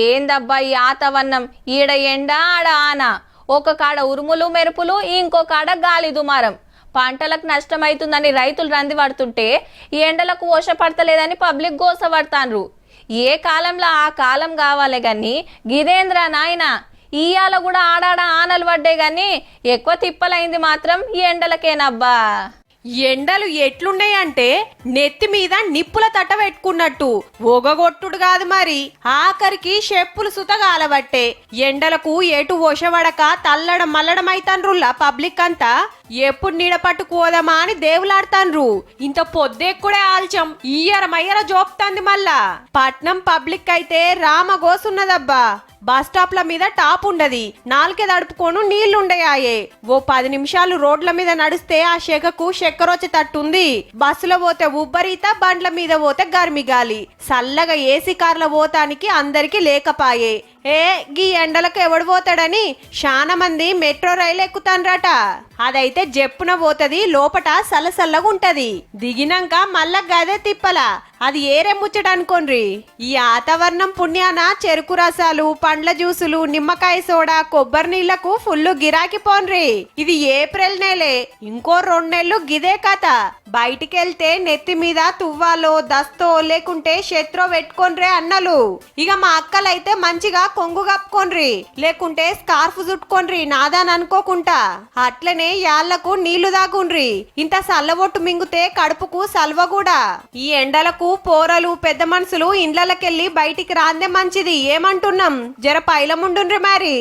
ఏందబ్బా ఈ ఆతవన్నం, ఈడ ఎండ ఆడ ఆన, ఒక కాడ ఉరుములు మెరుపులు, ఇంకో కాడ గాలి దుమారం. పంటలకు నష్టమైతుందని రైతులు రంది పడుతుంటే ఈ ఎండలకు ఓషపడతలేదని పబ్లిక్ గోసపడతాన్రు. ఏ కాలంలో ఆ కాలం కావాలి గాని గిదేంద్ర నాయన, ఇయ్యాల కూడా ఆడాడ ఆనలు పడ్డే గాని ఎక్కువ తిప్పలైంది మాత్రం ఈ ఎండలకేనబ్బా. ఎండలు ఎట్లున్నాయంటే నెత్తి మీద నిప్పుల తట్ట పెట్టుకున్నట్టు ఒగగొట్టుడు కాదు మరి, ఆఖరికి చెప్పులు సుతగాలబట్టే. ఎండలకు ఎటు ఒషవడక తల్లడం మల్లడం అయితాన్రుల్లా పబ్లిక్ అంతా. ఎప్పుడు నీడ పట్టుకోదమా అని దేవులాడుతాన్రు. ఇంత పొద్దెక్కుడే ఆల్చం ఇయ్యరమయ్యర జోపుతాంది మళ్ళా. పట్నం పబ్లిక్ అయితే రామగోసున్నదబ్బా. బస్ స్టాప్ల మీద టాప్ ఉండది, నాలుకే దడుపుకోను నీళ్లుండయాయే. ఓ 10 నిమిషాలు రోడ్ల మీద నడిస్తే ఆ శెకకు చక్కెరొచ్చి తట్టుంది. బస్సులో పోతే ఉబ్బరీత, బండ్ల మీద పోతే గర్మి గాలి. సల్లగా ఏసీ కార్ల పోతానికి అందరికి లేకపాయే. గీ ఎండలకు ఎవడు పోతాడని చాలా మంది మెట్రో రైలు ఎక్కుతాన్రట. అదైతే జప్పున పోతది, లోపట సల్లసల్లగా ఉంటది. దిగినాక మళ్ళా గదే తిప్పల. అది ఏరే ముచ్చటనుకోండ్రి. ఈ వాతావరణం పుణ్యాన చెరుకు రసాలు, పండ్ల జ్యూసులు, నిమ్మకాయ సోడా, కొబ్బరి నీళ్లకు ఫుల్ గిరాకీ పోన్రి. ఇది ఏప్రిల్ నెలే, ఇంకో 2 నెలలు గిదే కథ. బయటికెళ్తే నెత్తి మీద తువ్వాలో దస్తో లేకుంటే శత్రో పెట్టుకోన్రే అన్నలు. ఇక మా అక్కలైతే మంచిగా కొంగు కప్పుకోన్రి, లేకుంటే స్కార్ఫ్ చుట్టుకోన్రి నాదాని అనుకోకుండా. అట్లనే యాళ్లకు నీళ్లు దాగుండ్రి. ఇంత సల్లబొట్టు మింగుతే కడుపుకు సల్వ కూడా. ఈ ఎండలకు పోరలు పెద్ద మనుషులు ఇండ్లకెళ్ళి బయటికి రాందే మంచిది. ఏమంటున్నాం, జర పైలముండుండ్రి మరి.